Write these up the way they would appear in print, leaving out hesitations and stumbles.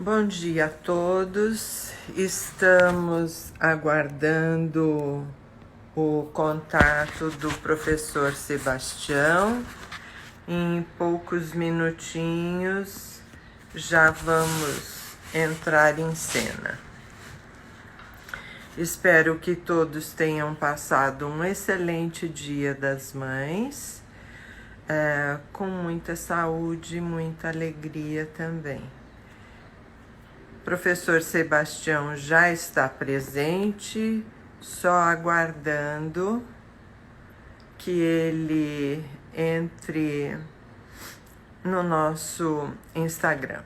Bom dia a todos. Estamos aguardando o contato do professor Sebastião. Em poucos minutinhos já vamos entrar em cena. Espero que todos tenham passado um excelente Dia das Mães, com muita saúde e muita alegria também. Professor Sebastião já está presente, só aguardando que ele entre no nosso Instagram.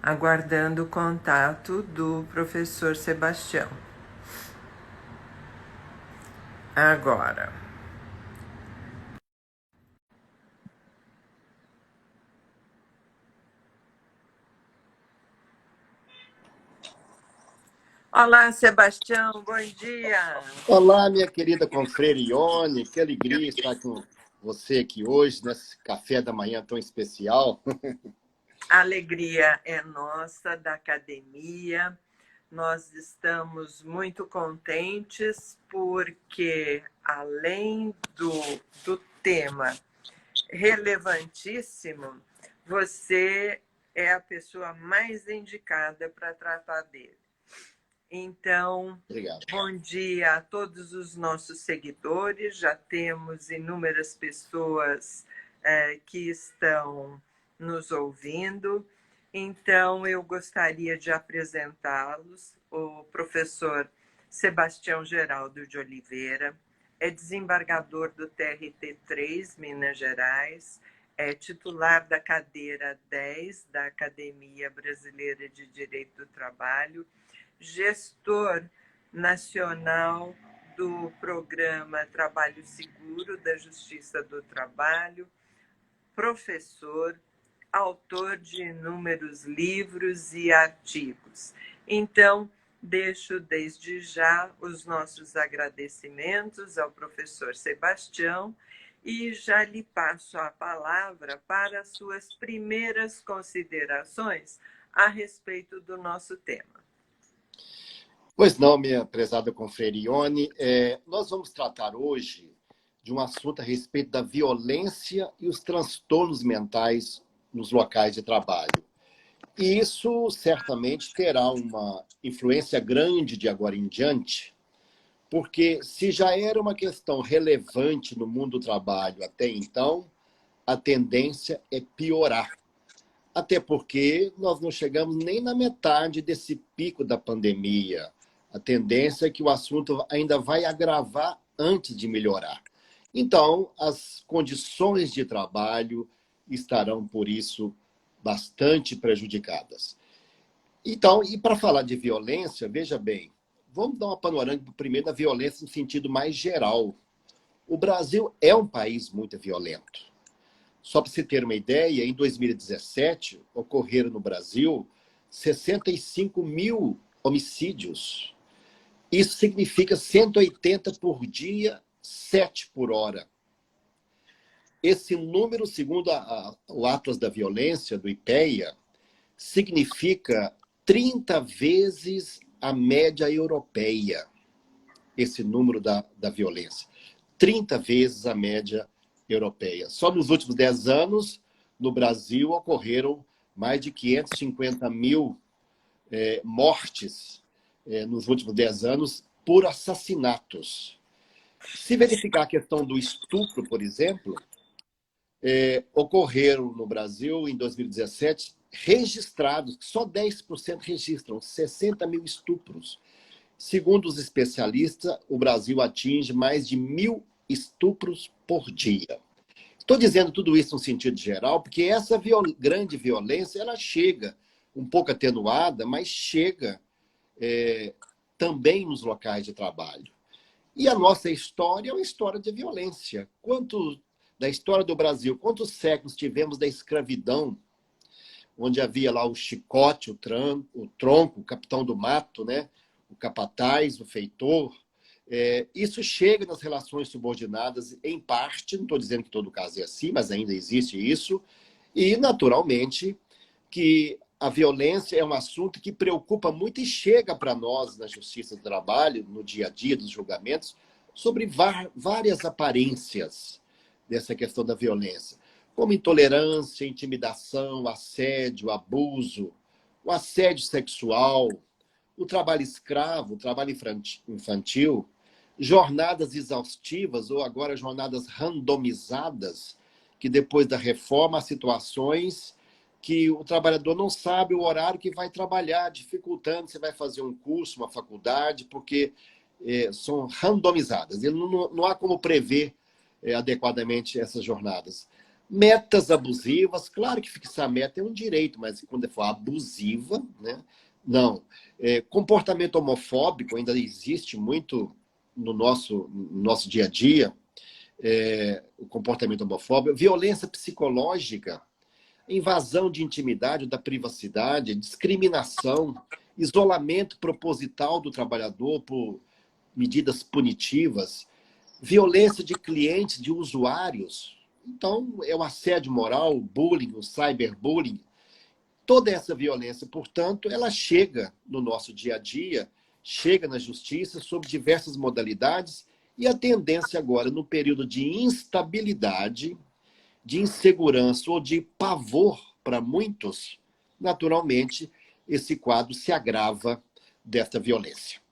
Aguardando o contato do professor Sebastião. Agora. Olá, Sebastião, bom dia. Olá, minha querida Confrerione, que alegria estar com você aqui hoje, nesse café da manhã tão especial. A alegria é nossa, da academia. Nós estamos muito contentes porque, além do tema relevantíssimo, você é a pessoa mais indicada para tratar dele. Então, Obrigado. bom dia a todos os nossos seguidores. Já temos inúmeras pessoas que estão nos ouvindo. Então, eu gostaria de apresentá-los. O professor Sebastião Geraldo de Oliveira é desembargador do TRT3, Minas Gerais, é titular da cadeira 10 da Academia Brasileira de Direito do Trabalho, gestor nacional do programa Trabalho Seguro da Justiça do Trabalho, professor, autor de inúmeros livros e artigos. Então, deixo desde já os nossos agradecimentos ao professor Sebastião e já lhe passo a palavra para as suas primeiras considerações a respeito do nosso tema. Pois não, minha prezada Confrerione, nós vamos tratar hoje de um assunto a respeito da violência e os transtornos mentais nos locais de trabalho. E isso certamente terá uma influência grande de agora em diante, porque se já era uma questão relevante no mundo do trabalho até então, a tendência é piorar. Até porque nós não chegamos nem na metade desse pico da pandemia. A tendência é que o assunto ainda vai agravar antes de melhorar. Então, as condições de trabalho estarão, por isso, bastante prejudicadas. Então, e para falar de violência, veja bem, vamos dar uma panorâmica primeiro da violência no sentido mais geral. O Brasil é um país muito violento. Só para você ter uma ideia, em 2017, ocorreram no Brasil 65 mil homicídios. Isso significa 180 por dia, 7 por hora. Esse número, segundo o Atlas da Violência, do IPEA, significa 30 vezes a média europeia. Esse número da violência. 30 vezes a média europeia. Só nos últimos 10 anos, no Brasil, ocorreram mais de 550 mil mortes nos últimos 10 anos por assassinatos. Se verificar a questão do estupro, por exemplo, ocorreram no Brasil, em 2017, registrados, só 10% registram, 60 mil estupros. Segundo os especialistas, o Brasil atinge mais de 1.000 estupros por dia. Estou dizendo tudo isso no sentido geral, porque essa grande violência, ela chega um pouco atenuada, mas chega também nos locais de trabalho. E a nossa história é uma história de violência. Da história do Brasil, quantos séculos tivemos da escravidão, onde havia lá o chicote, o tronco, o capitão do mato, né? O capataz, o feitor. Isso chega nas relações subordinadas, em parte, não estou dizendo que todo caso é assim, mas ainda existe isso, e, naturalmente, que a violência é um assunto que preocupa muito e chega para nós na Justiça do Trabalho, no dia a dia dos julgamentos, sobre várias aparências dessa questão da violência, como intolerância, intimidação, assédio, abuso, o assédio sexual, o trabalho escravo, o trabalho infantil, jornadas exaustivas ou agora jornadas randomizadas, que depois da reforma há situações que o trabalhador não sabe o horário que vai trabalhar, dificultando se vai fazer um curso, uma faculdade, porque são randomizadas. Ele não há como prever adequadamente essas jornadas. Metas abusivas, claro que fixar meta é um direito, mas quando for abusiva, né? Não. Comportamento homofóbico ainda existe muito no nosso dia a dia, o comportamento homofóbico, violência psicológica, invasão de intimidade, da privacidade, discriminação, isolamento proposital do trabalhador por medidas punitivas, violência de clientes, de usuários. Então, é o assédio moral, o bullying, o cyberbullying. Toda essa violência, portanto, ela chega no nosso dia a dia, chega na justiça sob diversas modalidades e a tendência agora, no período de instabilidade, de insegurança ou de pavor para muitos, naturalmente, esse quadro se agrava desta violência.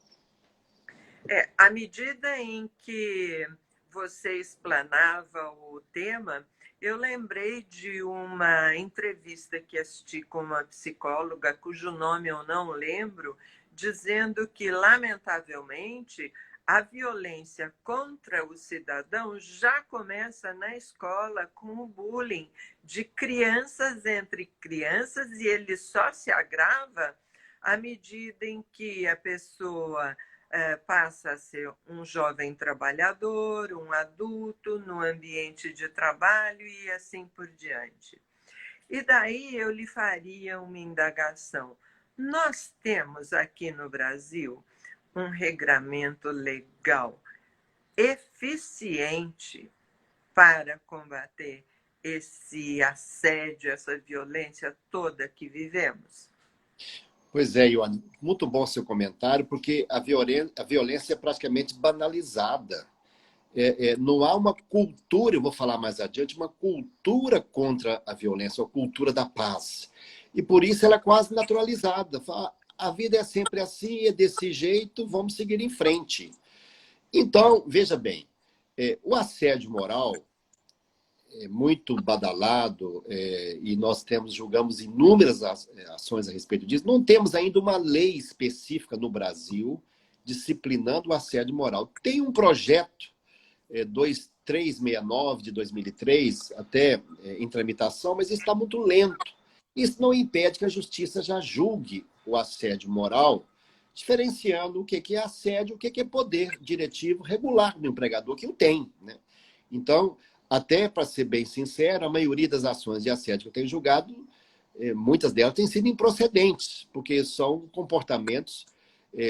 À medida em que você explanava o tema, eu lembrei de uma entrevista que assisti com uma psicóloga, cujo nome eu não lembro, dizendo que, lamentavelmente, a violência contra o cidadão já começa na escola com o bullying de crianças entre crianças, e ele só se agrava à medida em que a pessoa passa a ser um jovem trabalhador, um adulto no ambiente de trabalho e assim por diante. E daí eu lhe faria uma indagação. Nós temos aqui no Brasil um regramento legal eficiente para combater esse assédio, essa violência toda que vivemos? Pois é, Ioane, muito bom seu comentário, porque a violência é praticamente banalizada. Não há uma cultura, eu vou falar mais adiante, uma cultura contra a violência, uma cultura da paz. E por isso ela é quase naturalizada. A vida é sempre assim, é desse jeito, vamos seguir em frente. Então, veja bem, o assédio moral é muito badalado, e nós julgamos inúmeras ações a respeito disso. Não temos ainda uma lei específica no Brasil disciplinando o assédio moral. Tem um projeto 2369 de 2003, até em tramitação, mas está muito lento. Isso não impede que a justiça já julgue o assédio moral, diferenciando o que é assédio, o que é poder diretivo regular do empregador, que o tem, né? Então, até para ser bem sincero, a maioria das ações de assédio que eu tenho julgado, muitas delas têm sido improcedentes, porque são comportamentos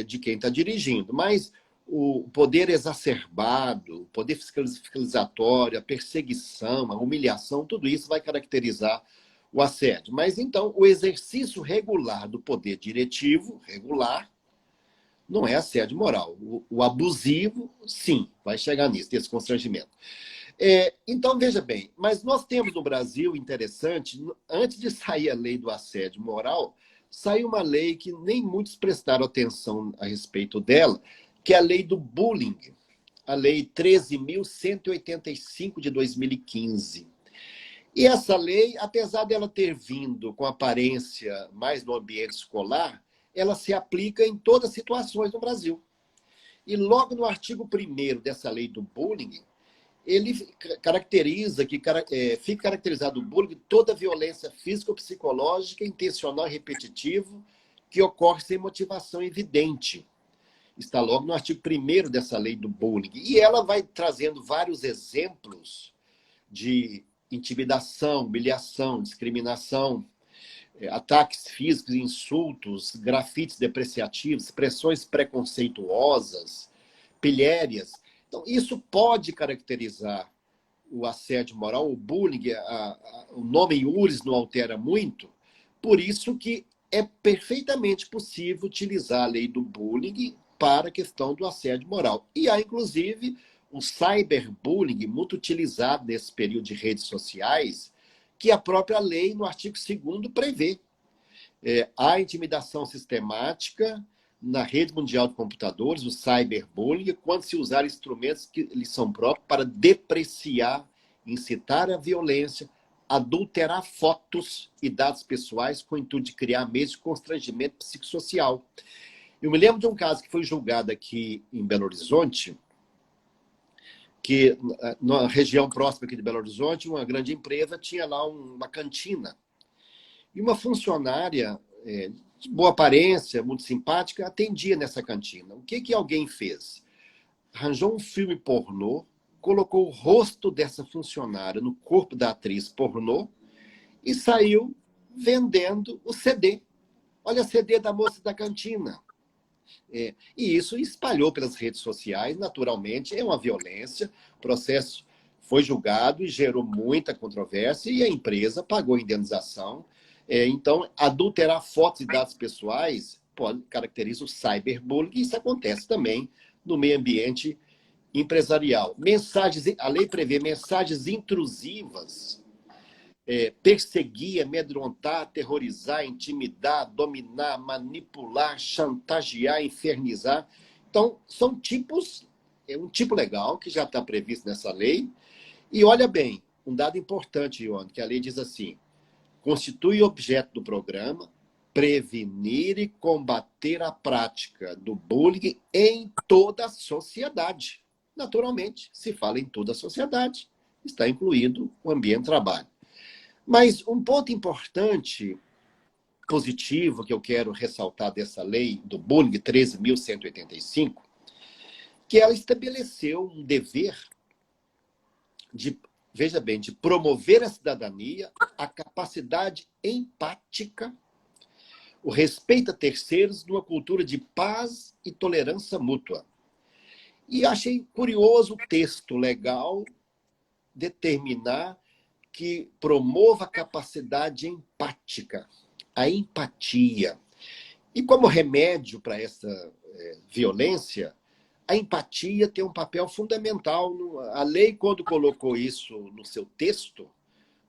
de quem está dirigindo. Mas o poder exacerbado, o poder fiscalizatório, a perseguição, a humilhação, tudo isso vai caracterizar o assédio. Mas, então, o exercício regular do poder diretivo, regular, não é assédio moral. O abusivo, sim, vai chegar nisso, desse constrangimento. Então, veja bem, mas nós temos no Brasil, interessante, antes de sair a lei do assédio moral, saiu uma lei que nem muitos prestaram atenção a respeito dela, que é a lei do bullying, a lei 13.185 de 2015. E essa lei, apesar dela ter vindo com aparência mais no ambiente escolar, ela se aplica em todas as situações no Brasil. E logo no artigo 1º dessa lei do bullying, ele caracteriza, fica caracterizado o bullying, toda violência física ou psicológica, intencional e repetitiva, que ocorre sem motivação evidente. está logo no artigo 1º dessa lei do bullying. E ela vai trazendo vários exemplos de intimidação, humilhação, discriminação, ataques físicos, insultos, grafites depreciativos, expressões preconceituosas, pilhérias. Então, isso pode caracterizar o assédio moral, o bullying, o nome iuris não altera muito, por isso que é perfeitamente possível utilizar a lei do bullying para a questão do assédio moral. E há, inclusive, o cyberbullying, muito utilizado nesse período de redes sociais, que a própria lei, no artigo 2º, prevê. Há intimidação sistemática na rede mundial de computadores, o cyberbullying, quando se usar instrumentos que lhes são próprios para depreciar, incitar a violência, adulterar fotos e dados pessoais com o intuito de criar meios de constrangimento psicossocial. Eu me lembro de um caso que foi julgado aqui em Belo Horizonte, que na região próxima aqui de Belo Horizonte, uma grande empresa tinha lá uma cantina. E uma funcionária de boa aparência, muito simpática, atendia nessa cantina. O que alguém fez? Arranjou um filme pornô, colocou o rosto dessa funcionária no corpo da atriz pornô e saiu vendendo o CD. Olha, CD da moça da cantina. E isso espalhou pelas redes sociais, naturalmente, é uma violência. O processo foi julgado e gerou muita controvérsia e a empresa pagou indenização. Então, adulterar fotos e dados pessoais caracteriza o cyberbullying, e isso acontece também no meio ambiente empresarial. A lei prevê mensagens intrusivas, perseguir, amedrontar, aterrorizar, intimidar, dominar, manipular, chantagear, infernizar. Então, são tipos, um tipo legal que já está previsto nessa lei. E olha bem, um dado importante, Ione, que a lei diz assim: constitui objeto do programa prevenir e combater a prática do bullying em toda a sociedade. Naturalmente, se fala em toda a sociedade, está incluído o ambiente de trabalho. Mas um ponto importante, positivo, que eu quero ressaltar dessa lei do bullying 13.185, que ela estabeleceu um dever de, veja bem, de promover a cidadania, a capacidade empática, o respeito a terceiros, numa cultura de paz e tolerância mútua. E achei curioso o texto legal determinar que promova a capacidade empática, a empatia. E como remédio para essa violência, a empatia tem um papel fundamental. A lei, quando colocou isso no seu texto,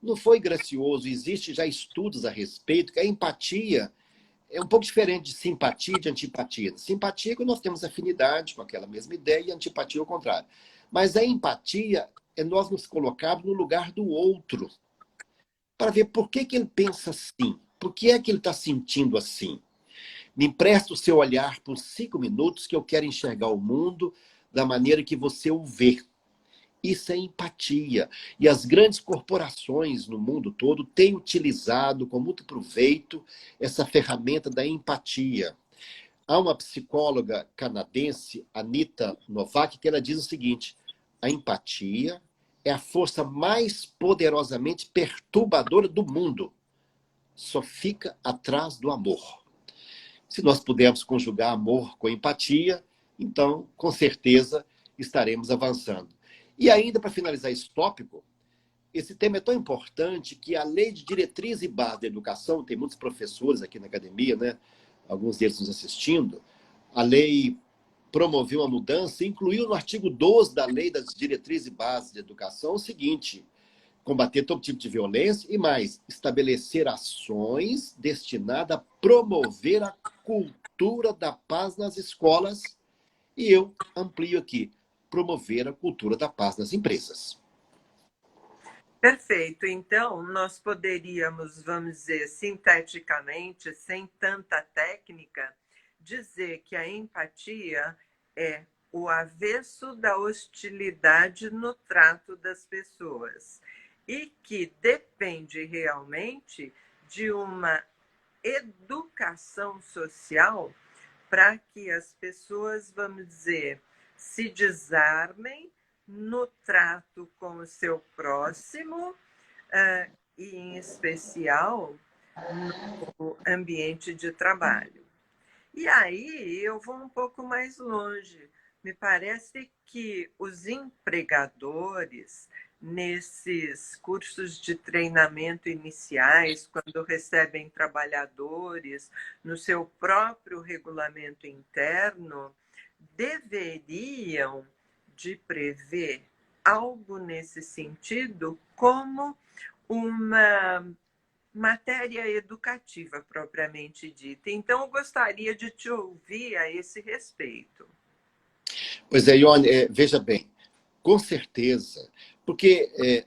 não foi gracioso. Existem já estudos a respeito que a empatia é um pouco diferente de simpatia e de antipatia. Simpatia é que nós temos afinidade com aquela mesma ideia, e antipatia é o contrário. Mas a empatia é nós nos colocarmos no lugar do outro, para ver por que ele pensa assim, por que é que ele está sentindo assim. Me empresta o seu olhar por 5 minutos que eu quero enxergar o mundo da maneira que você o vê. Isso é empatia. E as grandes corporações no mundo todo têm utilizado com muito proveito essa ferramenta da empatia. Há uma psicóloga canadense, Anita Novak, que ela diz o seguinte: a empatia é a força mais poderosamente perturbadora do mundo. Só fica atrás do amor. Se nós pudermos conjugar amor com empatia, então, com certeza, estaremos avançando. E ainda, para finalizar esse tópico, esse tema é tão importante que a Lei de Diretriz e Base da Educação, tem muitos professores aqui na academia, né? Alguns deles nos assistindo, a lei promoveu uma mudança e incluiu no artigo 12 da Lei das Diretrizes e Bases da Educação o seguinte: combater todo tipo de violência e mais, estabelecer ações destinadas a promover a cultura da paz nas escolas. E eu amplio aqui: promover a cultura da paz nas empresas. Perfeito. Então, nós poderíamos, vamos dizer, sinteticamente, sem tanta técnica, dizer que a empatia é o avesso da hostilidade no trato das pessoas e que depende realmente de uma educação social para que as pessoas, vamos dizer, se desarmem no trato com o seu próximo, e, em especial, no ambiente de trabalho. E aí eu vou um pouco mais longe. Me parece que os empregadores, nesses cursos de treinamento iniciais, quando recebem trabalhadores, no seu próprio regulamento interno, deveriam de prever algo nesse sentido como uma matéria educativa propriamente dita. Então, eu gostaria de te ouvir a esse respeito. Pois é, Ione, veja bem, com certeza, porque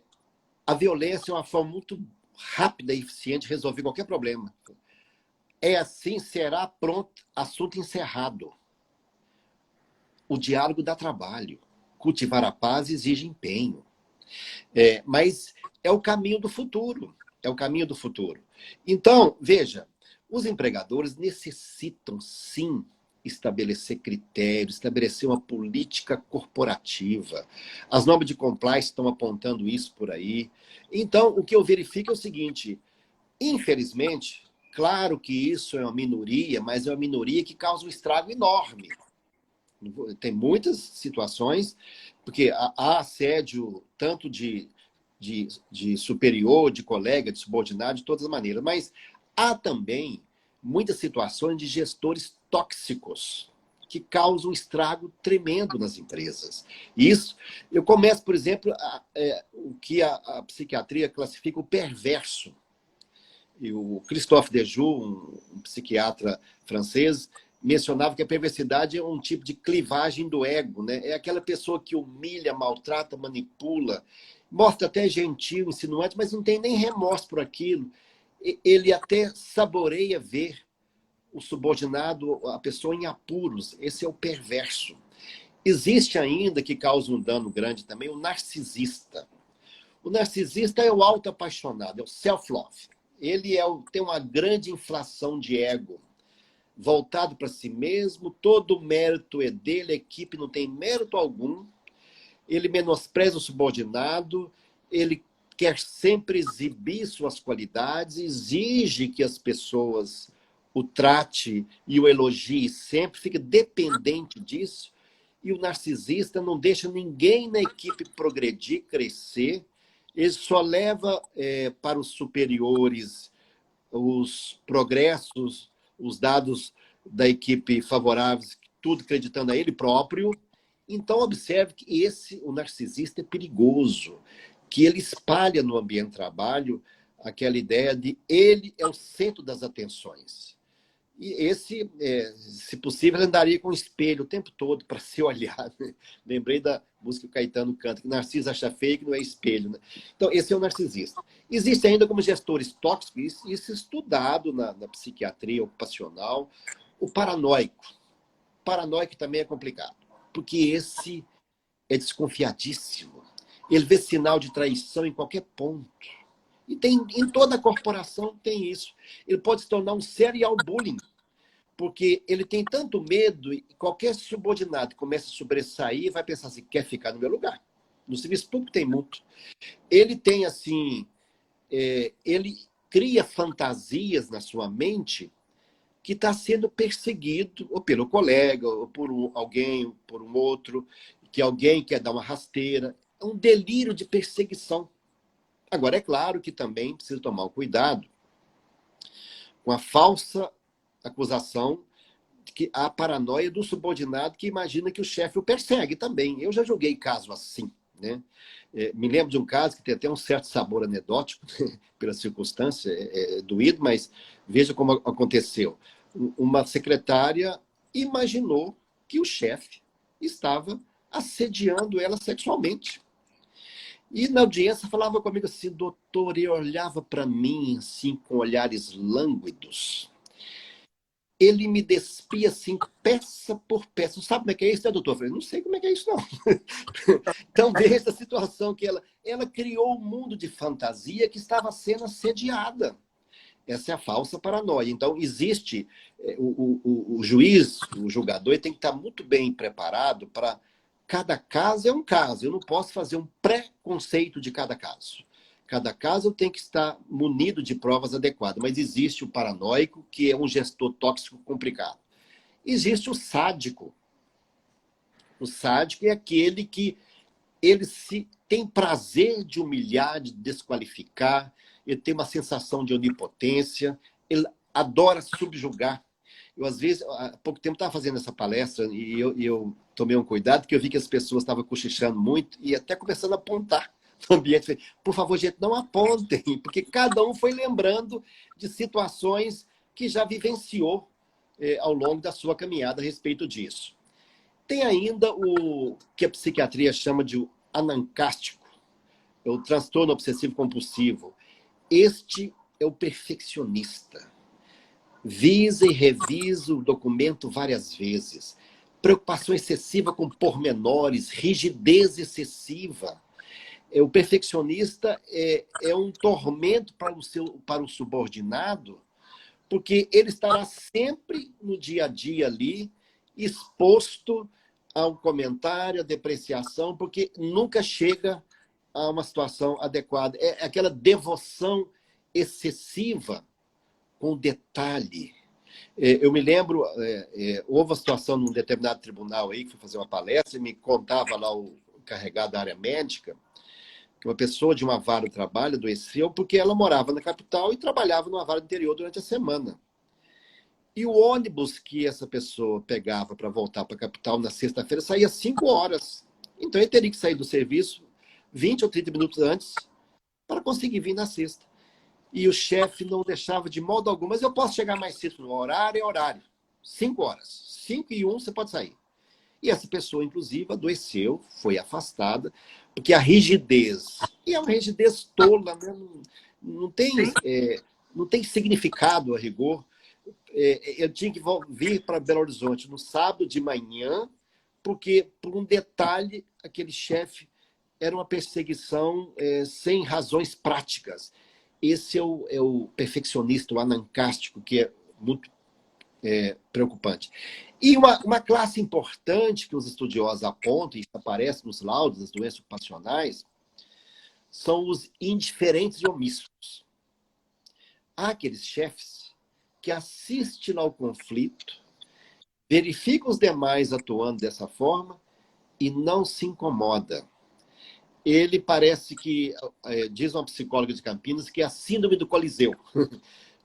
a violência é uma forma muito rápida e eficiente de resolver qualquer problema. É assim, será pronto, assunto encerrado. O diálogo dá trabalho. Cultivar a paz exige empenho. Mas é o caminho do futuro. É o caminho do futuro. Então, veja, os empregadores necessitam, sim, estabelecer critérios, estabelecer uma política corporativa. As normas de compliance estão apontando isso por aí. Então, o que eu verifico é o seguinte, infelizmente, claro que isso é uma minoria, mas é uma minoria que causa um estrago enorme. Tem muitas situações, porque há assédio tanto de superior, de colega, de subordinado, de todas as maneiras, mas há também muitas situações de gestores tóxicos que causam um estrago tremendo nas empresas. Isso, eu começo, por exemplo, o que a psiquiatria classifica o perverso. E o Christophe Dejoux, um psiquiatra francês, mencionava que a perversidade é um tipo de clivagem do ego, né? É aquela pessoa que humilha, maltrata, manipula, mostra até gentil, insinuante, mas não tem nem remorso por aquilo. Ele até saboreia ver o subordinado, a pessoa em apuros. Esse é o perverso. Existe ainda, que causa um dano grande também, o narcisista. O narcisista é o auto-apaixonado, é o self-love. Ele tem uma grande inflação de ego, voltado para si mesmo, todo o mérito é dele, a equipe não tem mérito algum, ele menospreza o subordinado, ele quer sempre exibir suas qualidades, exige que as pessoas o trate e o elogie sempre, fica dependente disso, e o narcisista não deixa ninguém na equipe progredir, crescer, ele só leva para os superiores os progressos, os dados da equipe favoráveis, tudo acreditando a ele próprio. Então, observe que o narcisista é perigoso, que ele espalha no ambiente de trabalho aquela ideia de ele é o centro das atenções. E esse, se possível, andaria com um espelho o tempo todo para se olhar. Né? Lembrei da música que o Caetano canta, que Narciso acha feio que não é espelho. Né? Então, esse é o narcisista. Existe ainda como gestores tóxicos, isso estudado na psiquiatria ocupacional, o paranoico. O paranoico também é complicado, porque esse é desconfiadíssimo. Ele vê sinal de traição em qualquer ponto. E em toda a corporação tem isso. Ele pode se tornar um serial bullying, porque ele tem tanto medo, e qualquer subordinado que começa a sobressair vai pensar assim, quer ficar no meu lugar. No serviço público tem muito. Ele tem assim, ele cria fantasias na sua mente que está sendo perseguido ou pelo colega, ou por alguém, por um outro, que alguém quer dar uma rasteira. É um delírio de perseguição. Agora, é claro que também precisa tomar um cuidado com a falsa acusação de que há paranoia do subordinado que imagina que o chefe o persegue também. Eu já joguei caso assim. Né? Me lembro de um caso que tem até um certo sabor anedótico, pela circunstância, doído, mas veja como aconteceu. Uma secretária imaginou que o chefe estava assediando ela sexualmente. E na audiência falava comigo assim, doutor, e olhava para mim assim com olhares lânguidos. Ele me despia assim, peça por peça. Não sabe como é que é isso, né, doutor? Eu falei, não sei como é que é isso, não. Então, veja a situação que ela criou um mundo de fantasia que estava sendo assediada. Essa é a falsa paranoia. Então, existe o juiz, o julgador, ele tem que estar muito bem preparado para... Cada caso é um caso. Eu não posso fazer um pré-conceito de cada caso. Cada caso tem que estar munido de provas adequadas. Mas existe o paranoico, que é um gestor tóxico complicado. Existe o sádico. O sádico é aquele que ele tem prazer de humilhar, de desqualificar, ele tem uma sensação de onipotência, ele adora subjugar. Eu, às vezes, há pouco tempo estava fazendo essa palestra e eu tomei um cuidado, porque eu vi que as pessoas estavam cochichando muito e até começando a apontar no ambiente. Por favor, gente, não apontem, porque cada um foi lembrando de situações que já vivenciou ao longo da sua caminhada a respeito disso. Tem ainda o que a psiquiatria chama de anancástico, é o transtorno obsessivo-compulsivo. Este é o perfeccionista. Visa e revisa o documento várias vezes. Preocupação excessiva com pormenores, rigidez excessiva. O perfeccionista é um tormento para o subordinado, porque ele estará sempre no dia a dia ali, exposto ao comentário, à depreciação, porque nunca chega a uma situação adequada. É aquela devoção excessiva com detalhe. Eu me lembro, houve uma situação num determinado tribunal aí, que fui fazer uma palestra, e me contava lá o encarregado da área médica, que uma pessoa de uma vara de trabalho adoeceu porque ela morava na capital e trabalhava numa vara do interior durante a semana. E o ônibus que essa pessoa pegava para voltar para a capital na sexta-feira saía 5 horas. Então ele teria que sair do serviço 20 ou 30 minutos antes para conseguir vir na sexta. E o chefe não deixava de modo algum, mas eu posso chegar mais cedo. No horário é horário. 5 horas. 5 e 1 você pode sair. E essa pessoa, inclusive, adoeceu, foi afastada, porque a rigidez, e é uma rigidez tola, né? Não tem significado a rigor. Eu tinha que vir para Belo Horizonte no sábado de manhã, porque, por um detalhe, aquele chefe era uma perseguição sem razões práticas. Esse é o perfeccionista, o anancástico, que é muito preocupante. E uma classe importante que os estudiosos apontam, e isso aparece nos laudos das doenças ocupacionais, são os indiferentes e omissos. Há aqueles chefes que assistem ao conflito, verificam os demais atuando dessa forma e não se incomoda. Ele parece que, diz uma psicóloga de Campinas, que é a síndrome do Coliseu.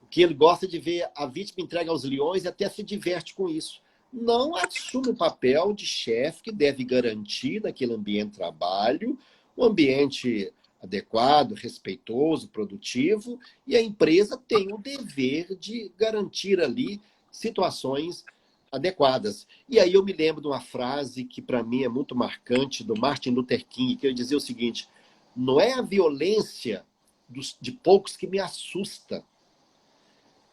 Que ele gosta de ver a vítima entregue aos leões e até se diverte com isso. Não assume o papel de chefe que deve garantir naquele ambiente de trabalho um ambiente adequado, respeitoso, produtivo, e a empresa tem o dever de garantir ali situações adequadas. E aí eu me lembro de uma frase que para mim é muito marcante, do Martin Luther King, que ele dizia o seguinte: não é a violência de poucos que me assusta,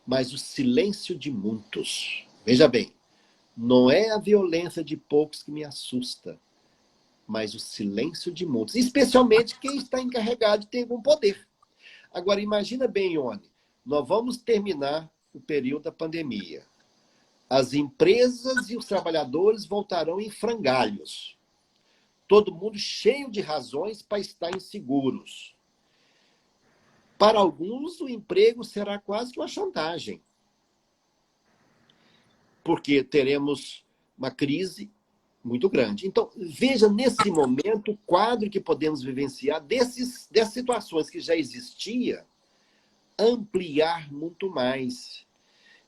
mas o silêncio de muitos. Veja bem, não é a violência de poucos que me assusta, mas o silêncio de muitos. Especialmente quem está encarregado de ter algum poder. Agora, imagina bem, Ione, nós vamos terminar o período da pandemia. As empresas e os trabalhadores voltarão em frangalhos. Todo mundo cheio de razões para estar inseguros. Para alguns, o emprego será quase que uma chantagem. Porque teremos uma crise muito grande. Então, veja nesse momento o quadro que podemos vivenciar dessas situações que já existia, ampliar muito mais.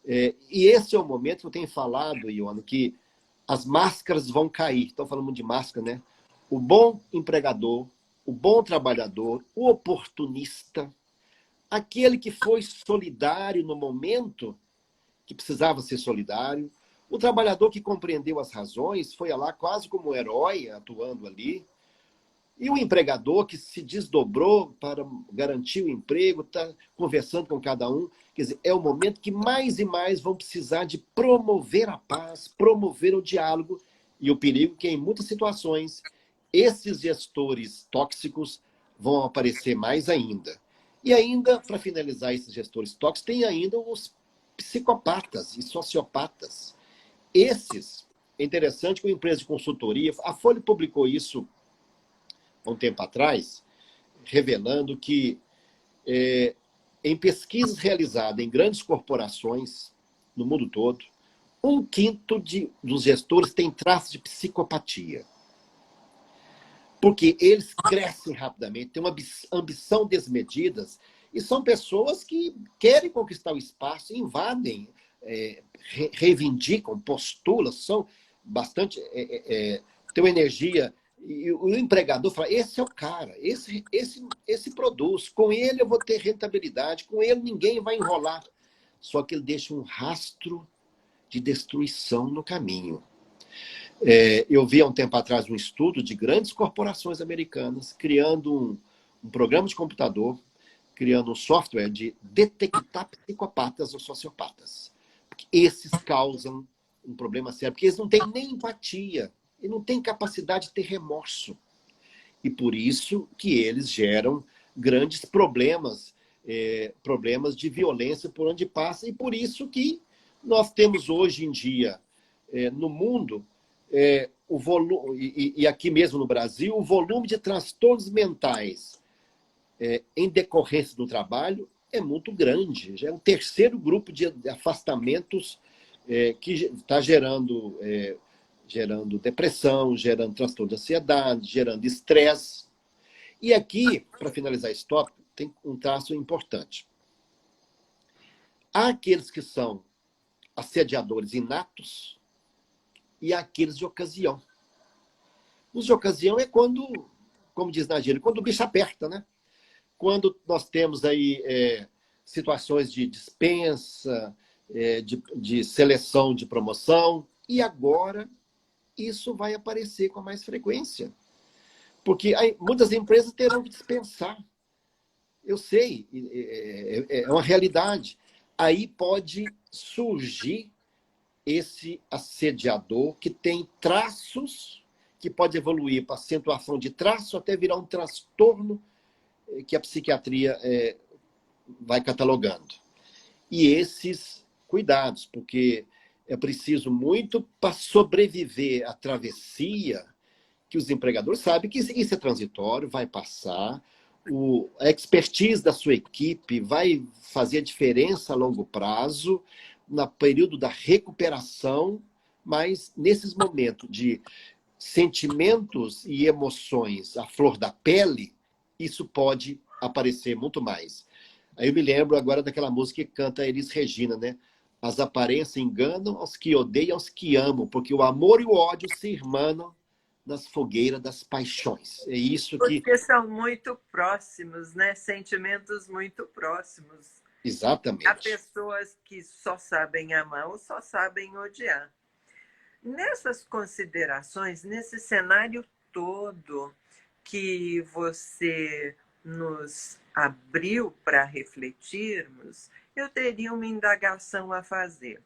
E esse é o momento que eu tenho falado, Ione, que as máscaras vão cair. Estou falando muito de máscara, né? O bom empregador, o bom trabalhador, o oportunista, aquele que foi solidário no momento que precisava ser solidário, o trabalhador que compreendeu as razões, foi lá quase como um herói atuando ali, e o empregador que se desdobrou para garantir o emprego, está conversando com cada um. Quer dizer, é o momento que mais e mais vão precisar de promover a paz, promover o diálogo, e o perigo que em muitas situações esses gestores tóxicos vão aparecer mais ainda. E ainda, para finalizar esses gestores tóxicos, tem ainda os psicopatas e sociopatas. Esses, é interessante que uma empresa de consultoria, a Folha publicou isso há um tempo atrás, revelando que em pesquisas realizadas em grandes corporações no mundo todo, 1/5 dos gestores tem traços de psicopatia. Porque eles crescem rapidamente, têm uma ambição desmedida, e são pessoas que querem conquistar o espaço, invadem, reivindicam, postulam, são bastante... têm uma energia... E o empregador fala, esse é o cara, esse produz, com ele eu vou ter rentabilidade, com ele ninguém vai enrolar. Só que ele deixa um rastro de destruição no caminho. Eu vi há um tempo atrás um estudo de grandes corporações americanas criando um programa de computador, criando um software de detectar psicopatas ou sociopatas. Porque esses causam um problema sério, porque eles não têm nem empatia, e não têm capacidade de ter remorso. E por isso que eles geram grandes problemas, problemas de violência por onde passa, e por isso que nós temos hoje em dia, no mundo, o volume, e aqui mesmo no Brasil, o volume de transtornos mentais em decorrência do trabalho é muito grande. Já é um terceiro grupo de afastamentos que está gerando depressão, gerando transtorno de ansiedade, gerando estresse. E aqui, para finalizar esse tópico, tem um traço importante. Há aqueles que são assediadores inatos e há aqueles de ocasião. Os de ocasião é quando, como diz na gíria, quando o bicho aperta, né? Quando nós temos aí situações de dispensa, de seleção de promoção, e agora isso vai aparecer com mais frequência. Porque muitas empresas terão que dispensar. Eu sei, é uma realidade. Aí pode surgir esse assediador que tem traços, que pode evoluir para acentuação de traço até virar um transtorno que a psiquiatria vai catalogando. E esses cuidados, porque é preciso muito para sobreviver à travessia, que os empregadores sabem que isso é transitório, vai passar, a expertise da sua equipe vai fazer a diferença a longo prazo, no período da recuperação, mas nesses momentos de sentimentos e emoções à flor da pele, isso pode aparecer muito mais. Aí eu me lembro agora daquela música que canta a Elis Regina, né? As aparências enganam aos que odeiam, aos que amam, porque o amor e o ódio se irmanam nas fogueiras das paixões. É isso que... Porque são muito próximos, né? Sentimentos muito próximos. Há Exatamente. pessoas que só sabem amar ou só sabem odiar. Nessas considerações, nesse cenário todo que você nos abriu para refletirmos, eu teria uma indagação a fazer.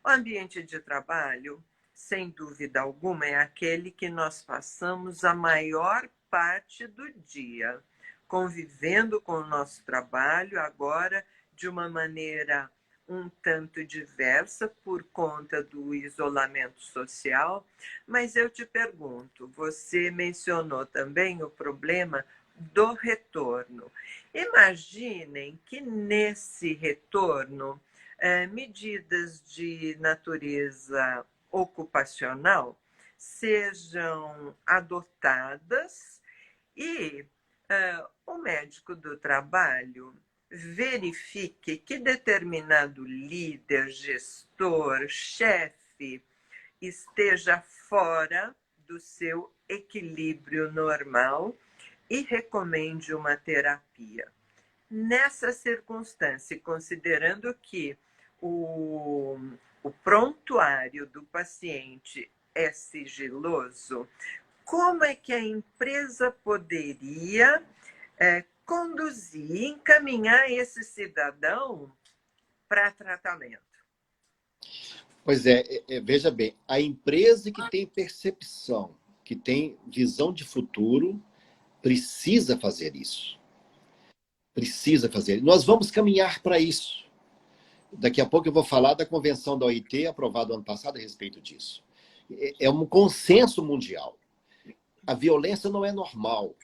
O ambiente de trabalho, sem dúvida alguma, é aquele que nós passamos a maior parte do dia, convivendo com o nosso trabalho, agora de uma maneira um tanto diversa por conta do isolamento social. Mas eu te pergunto, você mencionou também o problema do retorno. Imaginem que nesse retorno, medidas de natureza ocupacional sejam adotadas e o médico do trabalho verifique que determinado líder, gestor, chefe esteja fora do seu equilíbrio normal e recomende uma terapia. Nessa circunstância, considerando que o prontuário do paciente é sigiloso, como é que a empresa poderia conduzir, encaminhar esse cidadão para tratamento? Pois veja bem, a empresa que tem percepção, que tem visão de futuro, precisa fazer isso. Precisa fazer. Nós vamos caminhar para isso. Daqui a pouco eu vou falar da convenção da OIT, aprovada ano passado, a respeito disso. É um consenso mundial. A violência não é normal.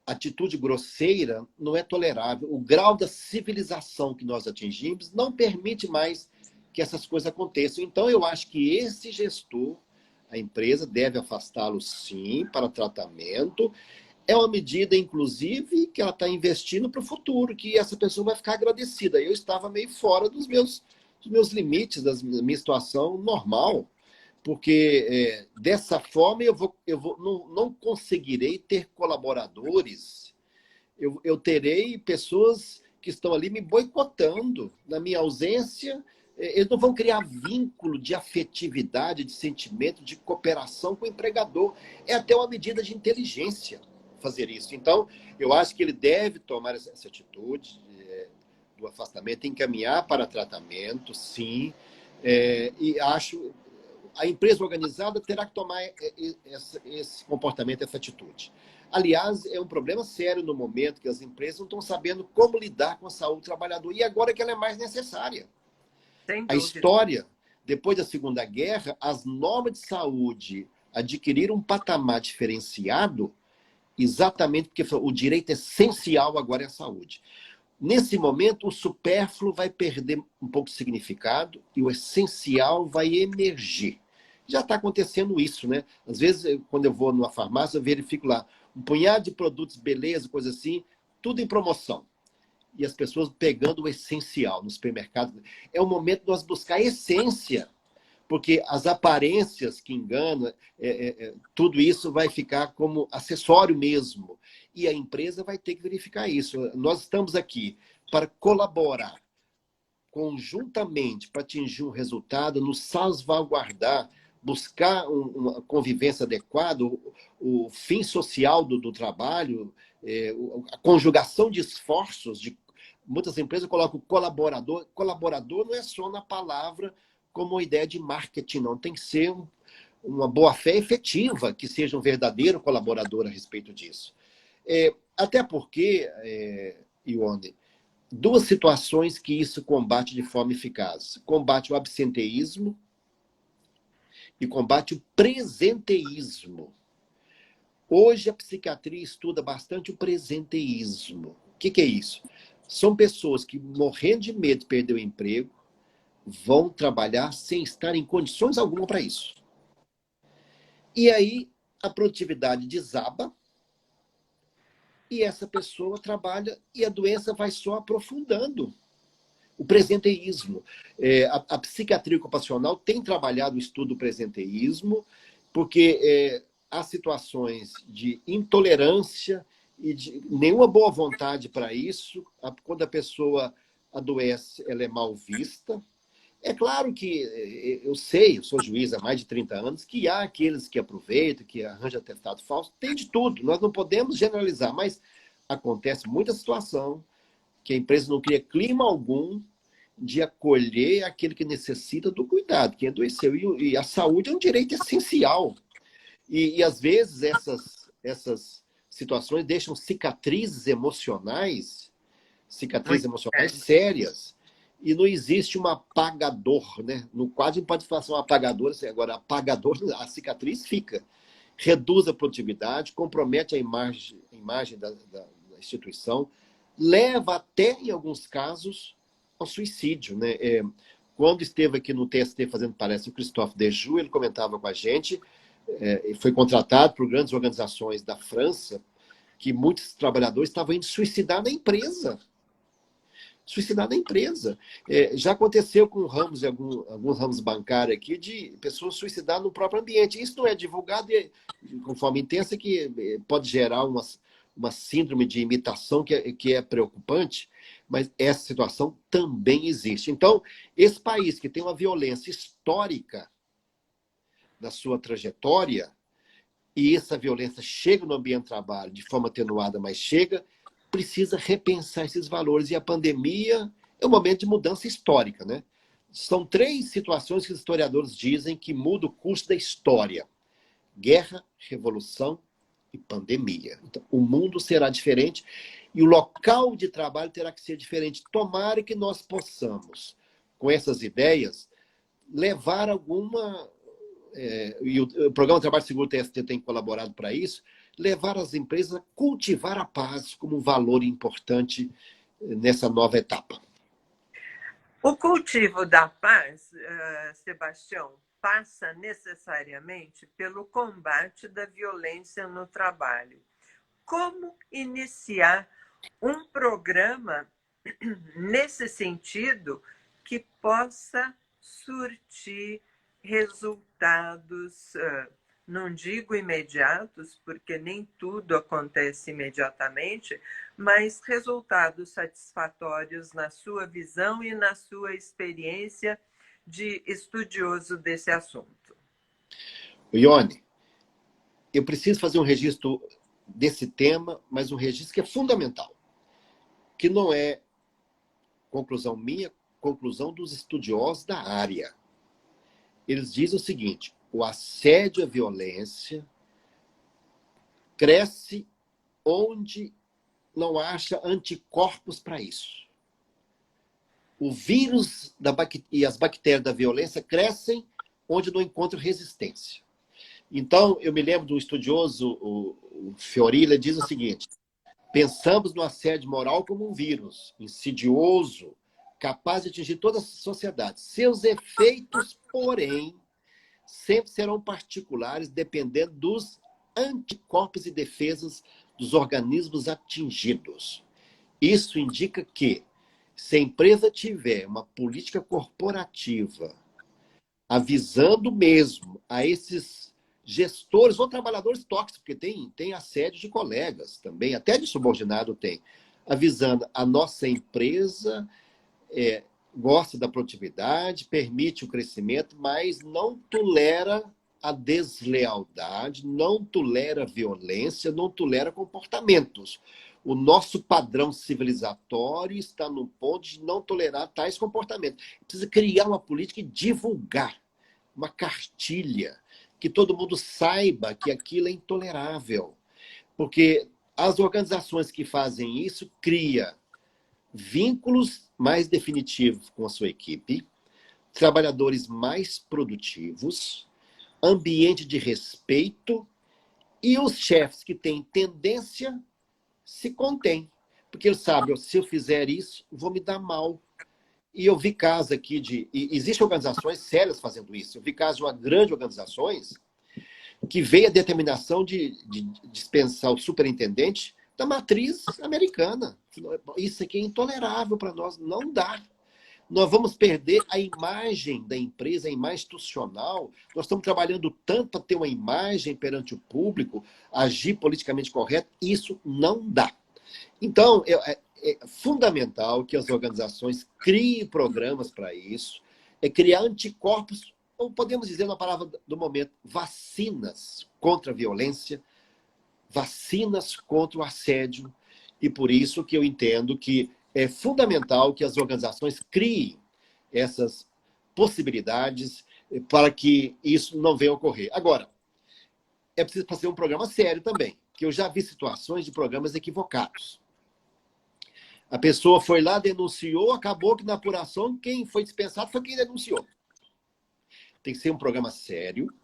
A atitude grosseira não é tolerável. O grau da civilização que nós atingimos não permite mais que essas coisas aconteçam. Então, eu acho que esse gestor, a empresa deve afastá-lo, sim, para tratamento. É uma medida, inclusive, que ela está investindo para o futuro, que essa pessoa vai ficar agradecida. Eu estava meio fora dos meus limites, da minha situação normal, porque dessa forma não conseguirei ter colaboradores, eu terei pessoas que estão ali me boicotando na minha ausência. Eles não vão criar vínculo de afetividade, de sentimento, de cooperação com o empregador. É até uma medida de inteligência fazer isso. Então, eu acho que ele deve tomar essa atitude do afastamento, encaminhar para tratamento, sim, e acho a empresa organizada terá que tomar esse comportamento, essa atitude. Aliás, é um problema sério no momento que as empresas não estão sabendo como lidar com a saúde do trabalhador, e agora que ela é mais necessária. Sem A dúvida. história, depois da Segunda Guerra, as normas de saúde adquiriram um patamar diferenciado exatamente porque o direito essencial agora é a saúde. Nesse momento, o supérfluo vai perder um pouco de significado e o essencial vai emergir. Já está acontecendo isso, né? Às vezes, quando eu vou numa farmácia, eu verifico lá um punhado de produtos, beleza, coisa assim, tudo em promoção. E as pessoas pegando o essencial no supermercado. É o momento de nós buscar a essência, porque as aparências que enganam, tudo isso vai ficar como acessório mesmo. E a empresa vai ter que verificar isso. Nós estamos aqui para colaborar conjuntamente para atingir um resultado, nos salvaguardar, buscar uma convivência adequada, o fim social do trabalho, a conjugação de esforços. Muitas empresas colocam colaborador. Colaborador não é só na palavra como uma ideia de marketing, não. Tem que ser uma boa-fé efetiva, que seja um verdadeiro colaborador a respeito disso. Até porque, Ione, duas situações que isso combate de forma eficaz. Combate o absenteísmo e combate o presenteísmo. Hoje a psiquiatria estuda bastante o presenteísmo. O que é isso? São pessoas que, morrendo de medo de perder o emprego, vão trabalhar sem estar em condições alguma para isso. E aí a produtividade desaba e essa pessoa trabalha e a doença vai só aprofundando. O presenteísmo. A psiquiatria ocupacional tem trabalhado o estudo do presenteísmo, porque há situações de intolerância e de nenhuma boa vontade para isso. Quando a pessoa adoece, ela é mal vista. É claro que eu sei, eu sou juiz há mais de 30 anos, que há aqueles que aproveitam, que arranjam atestado falso, tem de tudo. Nós não podemos generalizar, mas acontece muita situação que a empresa não cria clima algum de acolher aquele que necessita do cuidado, quem adoeceu. E a saúde é um direito essencial. E às vezes, essas situações deixam cicatrizes emocionais sérias, e não existe um apagador, né? No quadro, pode falar um apagador, agora, apagador, a cicatriz fica. Reduz a produtividade, compromete a imagem da instituição, leva até, em alguns casos, ao suicídio, né? Quando esteve aqui no TST fazendo palestra, o Christophe Dejoux, ele comentava com a gente, foi contratado por grandes organizações da França, que muitos trabalhadores estavam indo suicidar na empresa. Suicidar na empresa. Já aconteceu com ramos, alguns ramos bancários aqui, de pessoas suicidar no próprio ambiente. Isso não é divulgado com forma intensa, que pode gerar uma síndrome de imitação que é preocupante, mas essa situação também existe. Então, esse país que tem uma violência histórica na sua trajetória, e essa violência chega no ambiente de trabalho de forma atenuada, mas chega, precisa repensar esses valores. E a pandemia é um momento de mudança histórica, né? São 3 situações que os historiadores dizem que mudam o curso da história: guerra, revolução e pandemia. Então, o mundo será diferente. E o local de trabalho terá que ser diferente. Tomara que nós possamos, com essas ideias, levar alguma... e o Programa Trabalho Seguro TST tem colaborado para isso, levar as empresas a cultivar a paz como um valor importante nessa nova etapa. O cultivo da paz, Sebastião, passa necessariamente pelo combate da violência no trabalho. Como iniciar um programa nesse sentido que possa surtir resultados, não digo imediatos, porque nem tudo acontece imediatamente, mas resultados satisfatórios na sua visão e na sua experiência de estudioso desse assunto. Ione, eu preciso fazer um registro desse tema, mas um registro que é fundamental, que não é conclusão minha, conclusão dos estudiosos da área. Eles dizem o seguinte: o assédio e a violência cresce onde não acha anticorpos para isso. O vírus e as bactérias da violência crescem onde não encontram resistência. Então, eu me lembro do estudioso, o Fiorillo, diz o seguinte: pensamos no assédio moral como um vírus insidioso, capaz de atingir toda a sociedade. Seus efeitos, porém, sempre serão particulares, dependendo dos anticorpos e defesas dos organismos atingidos. Isso indica que, se a empresa tiver uma política corporativa avisando mesmo a esses gestores ou trabalhadores tóxicos, porque tem assédio de colegas também, até de subordinado tem, avisando: a nossa empresa gosta da produtividade, permite o crescimento, mas não tolera a deslealdade, não tolera a violência, não tolera comportamentos. O nosso padrão civilizatório está no ponto de não tolerar tais comportamentos. Precisa criar uma política e divulgar uma cartilha, que todo mundo saiba que aquilo é intolerável. Porque as organizações que fazem isso criam vínculos mais definitivos com a sua equipe, trabalhadores mais produtivos, ambiente de respeito, e os chefes que têm tendência se contêm. Porque eles sabem: se eu fizer isso, vou me dar mal. E eu vi casos aqui e existem organizações sérias fazendo isso. Eu vi casos de uma grande organizações que veio a determinação de dispensar o superintendente da matriz americana. Isso aqui é intolerável para nós, não dá. Nós vamos perder a imagem da empresa, a imagem institucional. Nós estamos trabalhando tanto para ter uma imagem perante o público, agir politicamente correto. Isso não dá. Então, é fundamental que as organizações criem programas para isso, criar anticorpos, ou podemos dizer na palavra do momento, vacinas contra a violência, vacinas contra o assédio. E por isso que eu entendo que é fundamental que as organizações criem essas possibilidades para que isso não venha a ocorrer. Agora, é preciso fazer um programa sério também, que eu já vi situações de programas equivocados. A pessoa foi lá, denunciou, acabou que na apuração quem foi dispensado foi quem denunciou. Tem que ser um programa sério,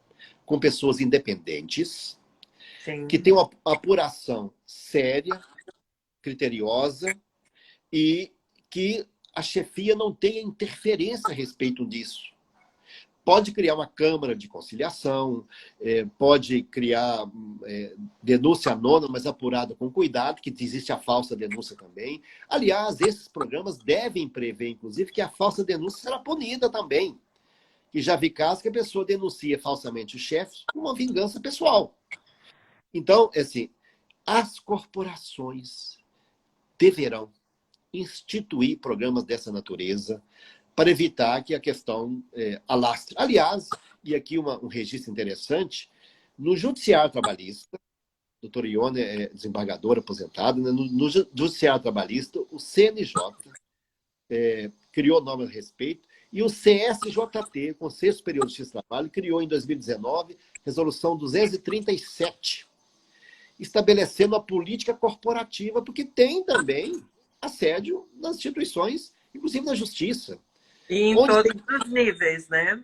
com pessoas independentes, sim, que tenham uma apuração séria, criteriosa, e que a chefia não tenha interferência a respeito disso. Pode criar uma câmara de conciliação, pode criar denúncia anônima, mas apurada com cuidado, que existe a falsa denúncia também. Aliás, esses programas devem prever, inclusive, que a falsa denúncia será punida também. E já vi casos que a pessoa denuncia falsamente o chefe com uma vingança pessoal. Então, assim, as corporações deverão instituir programas dessa natureza para evitar que a questão alastre. Aliás, e aqui um registro interessante, no Judiciário Trabalhista, a doutora Ione é desembargadora aposentada, né? No Judiciário Trabalhista, o CNJ criou normas a respeito, e o CSJT, o Conselho Superior de Justiça do Trabalho, criou em 2019 resolução 237. estabelecendo a política corporativa, porque tem também assédio nas instituições, inclusive na justiça. E em Onde todos tem, os níveis, né?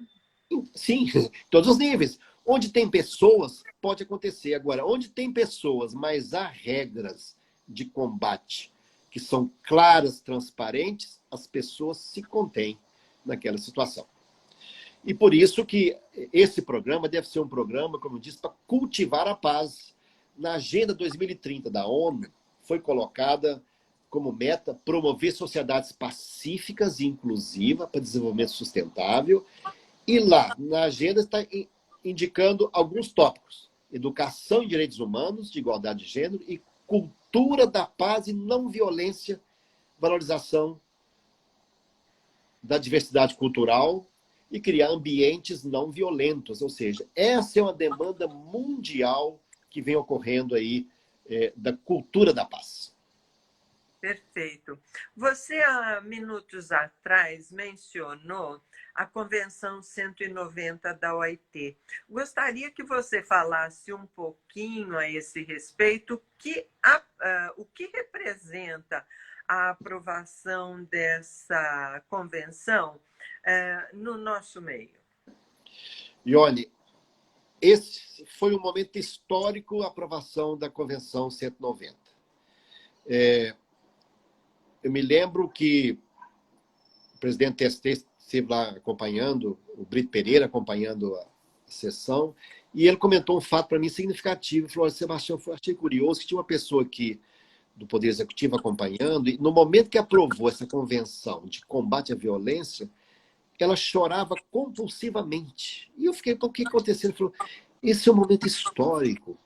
sim, todos os níveis. Onde tem pessoas, pode acontecer. Agora, onde tem pessoas, mas há regras de combate que são claras, transparentes, as pessoas se contêm naquela situação. E por isso que esse programa deve ser um programa, como eu disse, para cultivar a paz. Na Agenda 2030 da ONU, foi colocada como meta promover sociedades pacíficas e inclusivas para desenvolvimento sustentável. E lá, na agenda, está indicando alguns tópicos. Educação em direitos humanos, de igualdade de gênero, e cultura da paz e não violência, valorização da diversidade cultural e criar ambientes não violentos. Ou seja, essa é uma demanda mundial que vem ocorrendo aí da cultura da paz. Perfeito. Você, há minutos atrás, mencionou a Convenção 190 da OIT. Gostaria que você falasse um pouquinho a esse respeito, o que representa a aprovação dessa convenção no nosso meio. Ione, esse foi um momento histórico, a aprovação da Convenção 190. Eu me lembro que o presidente TST esteve lá acompanhando, o Brito Pereira acompanhando a sessão, e ele comentou um fato para mim significativo. Ele falou: Sebastião, eu achei curioso que tinha uma pessoa aqui do Poder Executivo acompanhando, e no momento que aprovou essa convenção de combate à violência, ela chorava compulsivamente. E eu fiquei: o que aconteceu? Ele falou: esse é um momento histórico.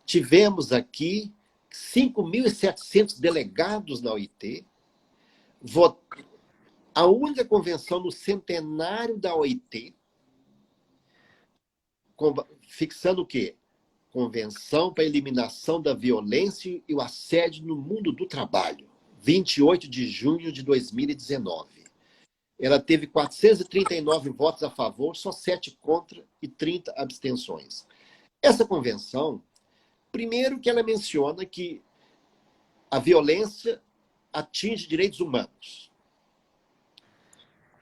Tivemos aqui 5.700 delegados na OIT, a única convenção no centenário da OIT, fixando o quê? Convenção para a Eliminação da Violência e o Assédio no Mundo do Trabalho, 28 de junho de 2019. Ela teve 439 votos a favor, só 7 contra e 30 abstenções. Essa convenção, primeiro que ela menciona que a violência atinge direitos humanos.